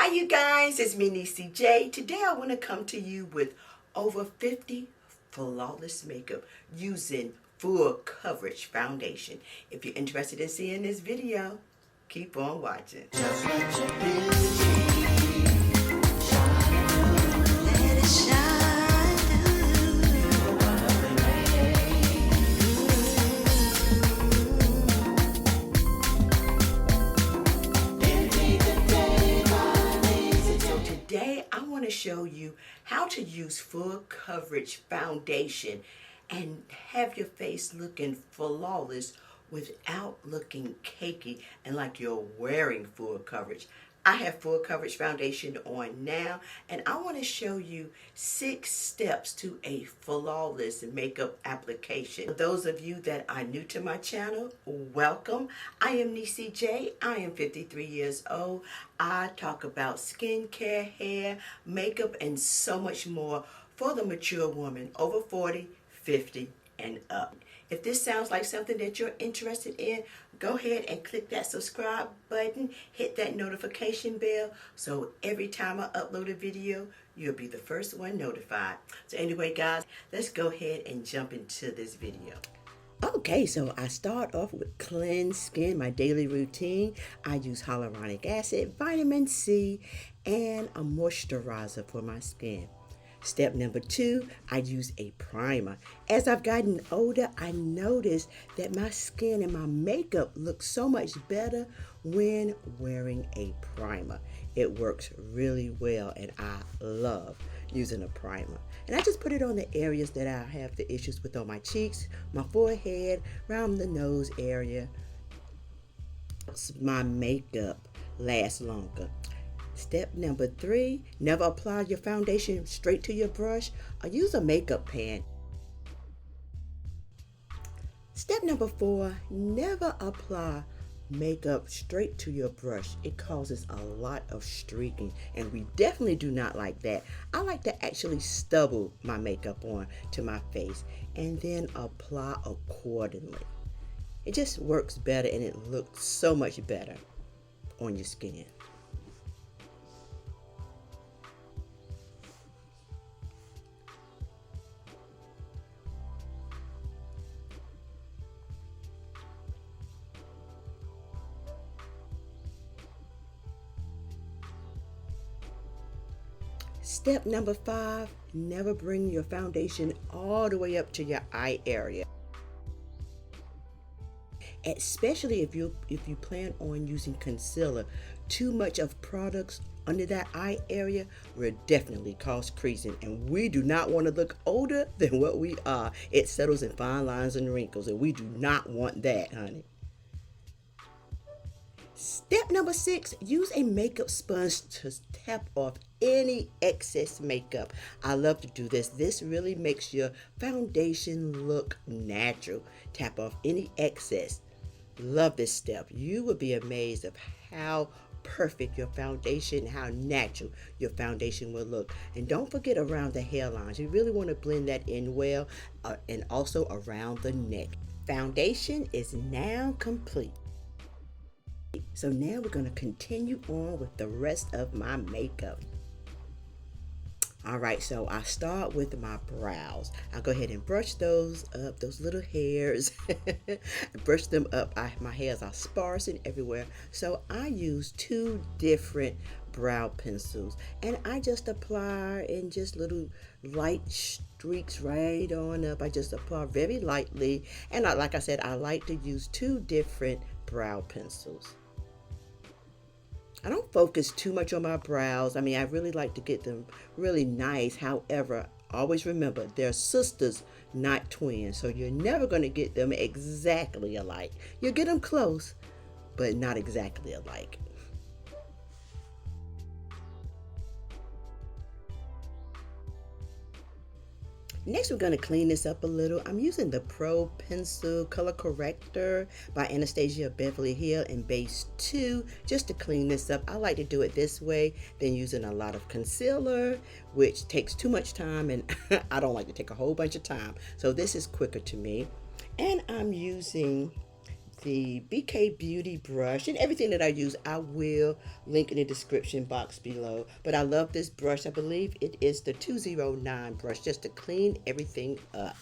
Hi you guys, it's me NeeCJae. Today I want to come to you with over 50 flawless makeup using full coverage foundation. If you're interested in seeing this video, keep on watching. Just let your beauty shine, let it shine. Today I want to show you how to use full coverage foundation and have your face looking flawless without looking cakey and like you're wearing full coverage. I have full coverage foundation on now, and I want to show you 6 steps to a flawless makeup application. For those of you that are new to my channel, welcome. I am NeeCJae. I am 53 years old. I talk about skincare, hair, makeup, and so much more for the mature woman over 40, 50, and up. If this sounds like something that you're interested in, go ahead and click that subscribe button, hit that notification bell, so every time I upload a video, you'll be the first one notified. So anyway, guys, let's go ahead and jump into this video. Okay, so I start off with cleanse skin, my daily routine. I use hyaluronic acid, vitamin C, and a moisturizer for my skin. Step number 2, I use a primer. As I've gotten older, I noticed that my skin and my makeup look so much better when wearing a primer. It works really well, and I love using a primer. And I just put it on the areas that I have the issues with, on my cheeks, my forehead, around the nose area. My makeup lasts longer. Step number 3, never apply your foundation straight to your brush or use a makeup pan. Step number 4, never apply makeup straight to your brush. It causes a lot of streaking, and we definitely do not like that. I like to actually stubble my makeup on to my face and then apply accordingly. It just works better, and it looks so much better on your skin. Step number 5, never bring your foundation all the way up to your eye area. Especially if you plan on using concealer. Too much of products under that eye area will definitely cause creasing, and we do not want to look older than what we are. It settles in fine lines and wrinkles, and we do not want that, honey. Step number 6, use a makeup sponge to tap off any excess makeup. I love to do this. This really makes your foundation look natural. Tap off any excess. Love this step. You will be amazed of how perfect your foundation, how natural your foundation will look. And don't forget around the hairlines. You really want to blend that in well, and also around the neck. Foundation is now complete. So now we're going to continue on with the rest of my makeup. Alright, so I start with my brows. I'll go ahead and brush those up, those little hairs. Brush them up. My hairs are sparse and everywhere. So I use 2 different brow pencils. And I just apply in just little light streaks right on up. I just apply very lightly. And like I said, I like to use 2 different brow pencils. I don't focus too much on my brows. I mean, I really like to get them really nice. However, always remember, they're sisters, not twins. So you're never going to get them exactly alike. You'll get them close, but not exactly alike. Next, we're going to clean this up a little. I'm using the Pro Pencil Color Corrector by Anastasia Beverly Hill in Base 2 just to clean this up. I like to do it this way than using a lot of concealer, which takes too much time, and I don't like to take a whole bunch of time. So this is quicker to me. And I'm using the BK Beauty brush, and everything that I use I will link in the description box below. But I love this brush. I believe it is the 209 brush, just to clean everything up.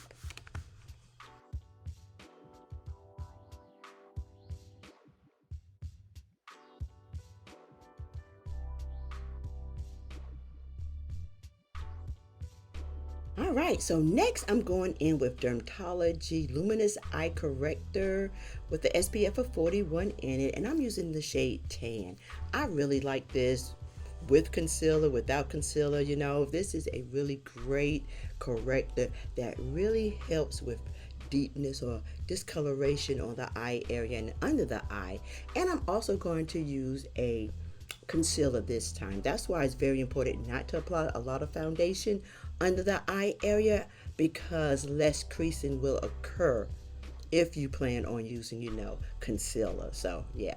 All right, so next I'm going in with Dermatology Luminous Eye Corrector with the SPF of 41 in it, and I'm using the shade Tan. I really like this with concealer, without concealer. You know, this is a really great corrector that really helps with deepness or discoloration on the eye area and under the eye. And I'm also going to use a concealer this time. That's why it's very important not to apply a lot of foundation under the eye area, because less creasing will occur if you plan on using, you know, concealer. So yeah.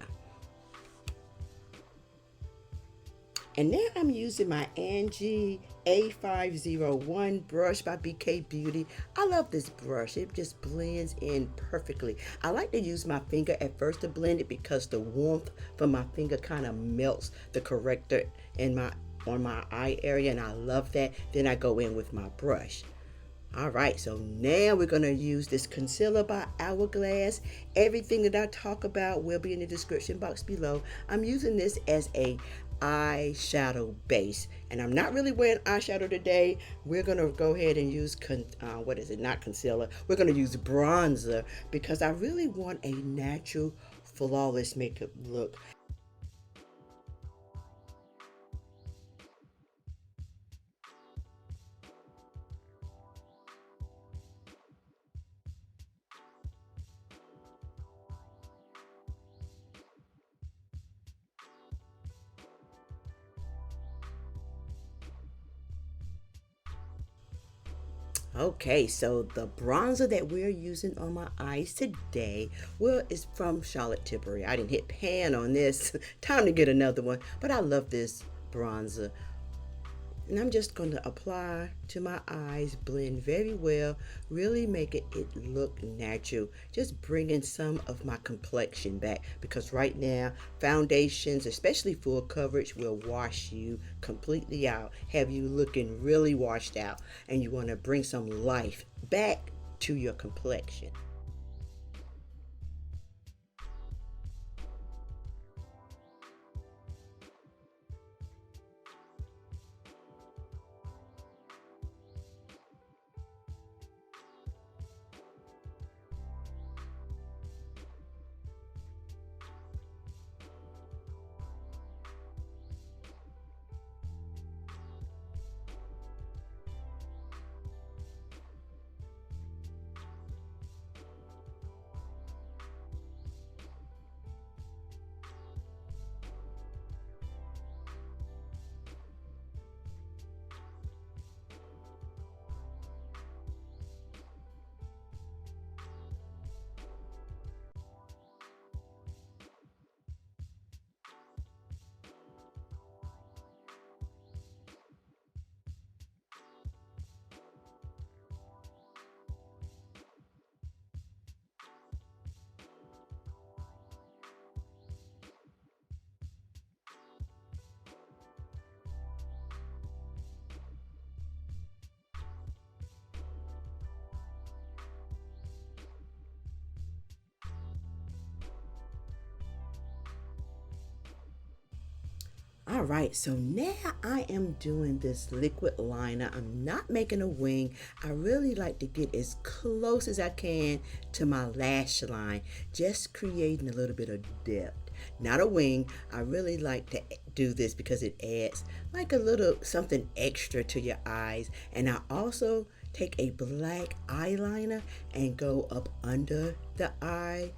And now I'm using my Angie A501 brush by BK Beauty. I love this brush. It just blends in perfectly. I like to use my finger at first to blend it because the warmth from my finger kind of melts the corrector in my on my eye area, and I love that. Then I go in with my brush. All right, so now we're going to use this concealer by Hourglass. Everything that I talk about will be in the description box below. I'm using this as a eyeshadow base, and I'm not really wearing eyeshadow today. We're going to go ahead and use not concealer, we're going to use bronzer, because I really want a natural flawless makeup look. Okay, so the bronzer that we're using on my eyes today, well, is from Charlotte Tilbury. I didn't hit pan on this. Time to get another one, but I love this bronzer. And I'm just going to apply to my eyes, blend very well, really making it look natural. Just bringing some of my complexion back, because right now, foundations, especially full coverage, will wash you completely out, have you looking really washed out, and you want to bring some life back to your complexion. All right, so now I am doing this liquid liner. I'm not making a wing. I really like to get as close as I can to my lash line, just creating a little bit of depth. Not a wing. I really like to do this because it adds like a little something extra to your eyes. And I also take a black eyeliner and go up under the eye.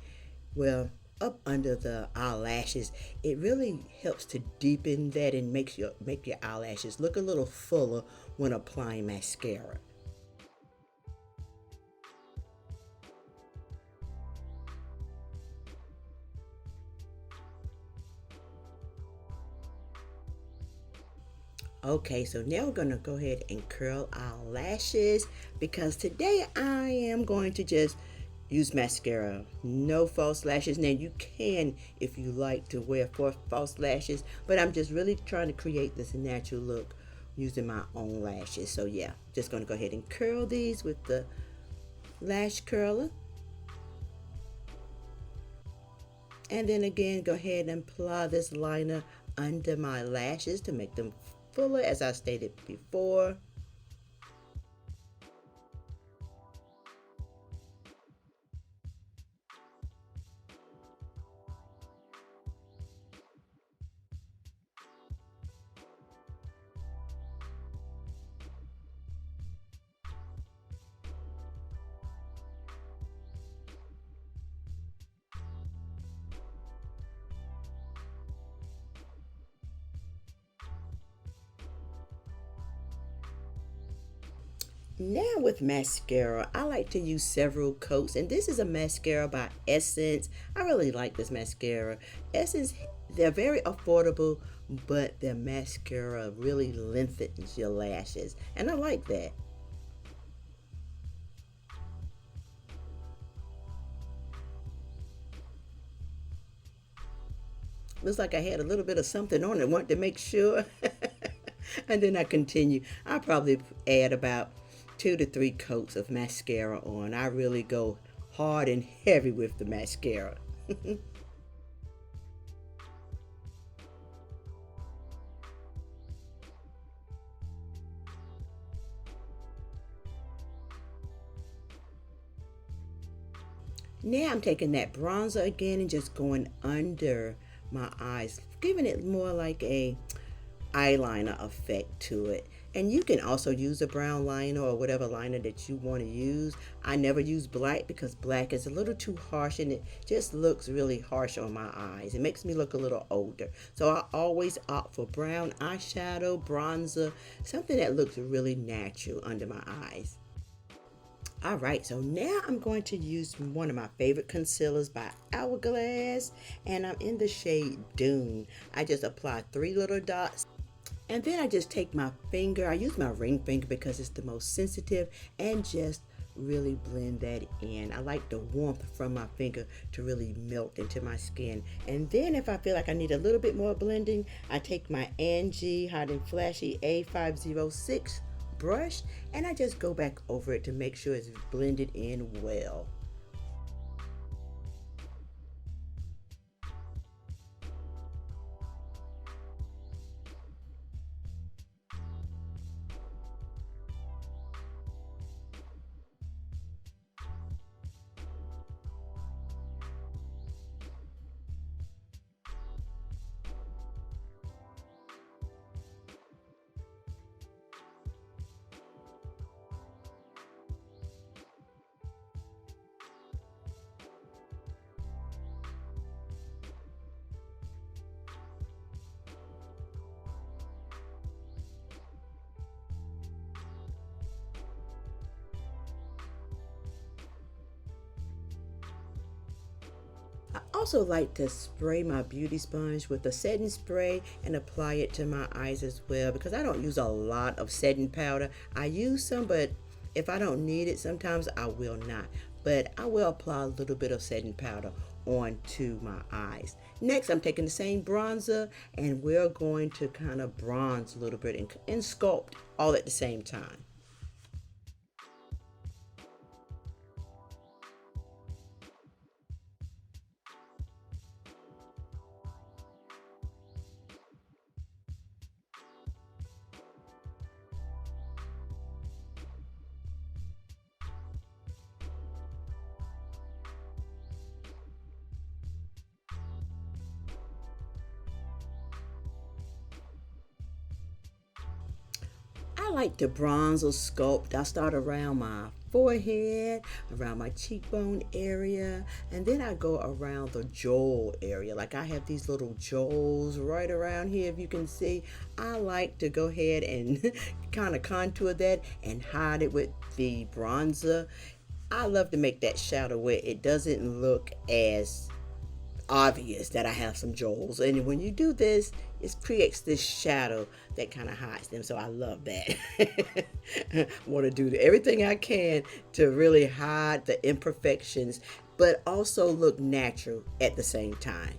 Well, up under the eyelashes. It really helps to deepen that and make your eyelashes look a little fuller when applying mascara. Okay, so now we're going to go ahead and curl our lashes, because today I am going to just use mascara. No false lashes. Now you can, if you like, to wear false lashes, but I'm just really trying to create this natural look using my own lashes. So yeah, just gonna go ahead and curl these with the lash curler. And then again, go ahead and apply this liner under my lashes to make them fuller, as I stated before. Now with mascara, I like to use several coats, and this is a mascara by Essence. I really like this mascara. Essence, they're very affordable, but their mascara really lengthens your lashes, and I like that. Looks like I had a little bit of something on it, wanted to make sure. And then I continue. I probably add about 2 to 3 coats of mascara on. I really go hard and heavy with the mascara. Now I'm taking that bronzer again and just going under my eyes, giving it more like a eyeliner effect to it. And you can also use a brown liner or whatever liner that you want to use. I never use black because black is a little too harsh and it just looks really harsh on my eyes. It makes me look a little older. So I always opt for brown eyeshadow, bronzer, something that looks really natural under my eyes. All right, so now I'm going to use one of my favorite concealers by Hourglass, and I'm in the shade Dune. I just apply 3 little dots, and then I just take my finger. I use my ring finger because it's the most sensitive, and just really blend that in. I like the warmth from my finger to really melt into my skin. And then if I feel like I need a little bit more blending, I take my Angie Hot and Flashy A506 brush, and I just go back over it to make sure it's blended in well. I also like to spray my beauty sponge with a setting spray and apply it to my eyes as well, because I don't use a lot of setting powder. I use some, but if I don't need it, sometimes I will not. But I will apply a little bit of setting powder onto my eyes. Next, I'm taking the same bronzer and we're going to kind of bronze a little bit and sculpt all at the same time. I like to bronze or sculpt. I start around my forehead, around my cheekbone area, and then I go around the jowl area. Like I have these little jowls right around here, if you can see. I like to go ahead and kind of contour that and hide it with the bronzer. I love to make that shadow where it doesn't look as obvious that I have some jewels. And when you do this, it creates this shadow that kind of hides them. So I love that. Want to do everything I can to really hide the imperfections, but also look natural at the same time.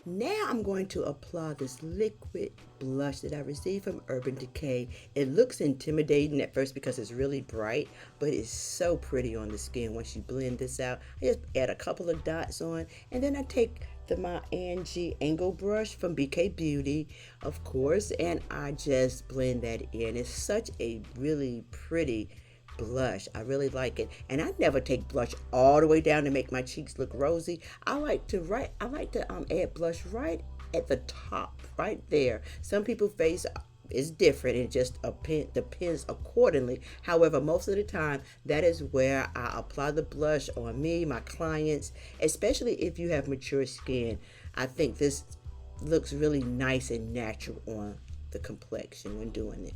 Now I'm going to apply this liquid blush that I received from Urban Decay. It looks intimidating at first because it's really bright, but it's so pretty on the skin once you blend this out. I just add a couple of dots on, and then I take my Angie Angle brush from BK Beauty, of course, and I just blend that in. It's such a really pretty blush. I really like it, and I never take blush all the way down to make my cheeks look rosy. I like to add blush right at the top, right there. Some people's face is different, and it just depends accordingly. However, most of the time, that is where I apply the blush on me, my clients, especially if you have mature skin. I think this looks really nice and natural on the complexion when doing it.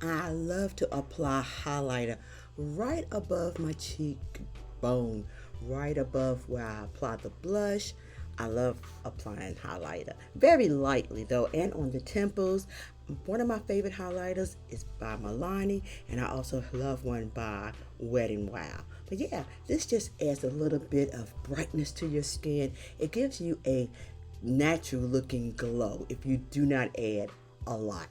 I love to apply highlighter right above my cheekbone, right above where I apply the blush. I love applying highlighter very lightly though, and on the temples. One of my favorite highlighters is by Milani, and I also love one by Wet n Wild. But yeah, this just adds a little bit of brightness to your skin. It gives you a natural looking glow if you do not add a lot.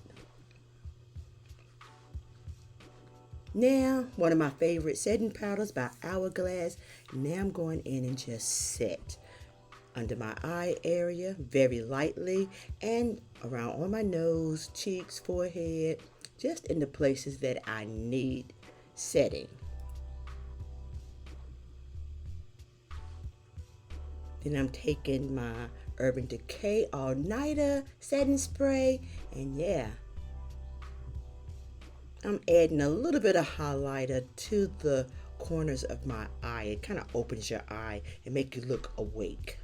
Now, one of my favorite setting powders by Hourglass. Now I'm going in and just set under my eye area very lightly, and around on my nose, cheeks, forehead, just in the places that I need setting. Then I'm taking my Urban Decay All Nighter setting spray, and yeah, I'm adding a little bit of highlighter to the corners of my eye. It kind of opens your eye and make you look awake.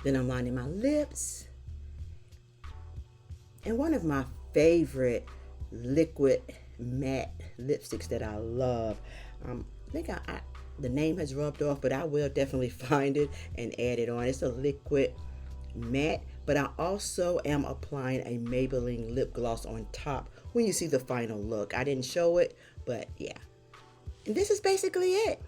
Then I'm lining my lips. And one of my favorite liquid matte lipsticks that I love, I think the name has rubbed off, but I will definitely find it and add it on. It's a liquid matte, but I also am applying a Maybelline lip gloss on top when you see the final look. I didn't show it, but yeah. And this is basically it.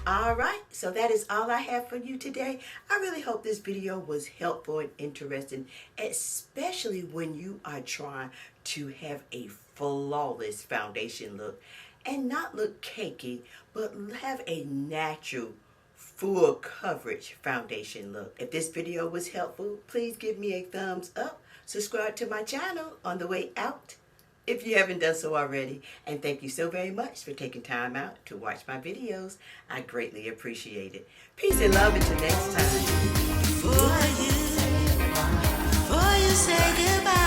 Alright, so that is all I have for you today. I really hope this video was helpful and interesting, especially when you are trying to have a flawless foundation look and not look cakey, but have a natural full coverage foundation look. If this video was helpful, please give me a thumbs up, subscribe to my channel on the way out if you haven't done so already, and thank you so very much for taking time out to watch my videos. I greatly appreciate it. Peace and love until next time. Before you say goodbye.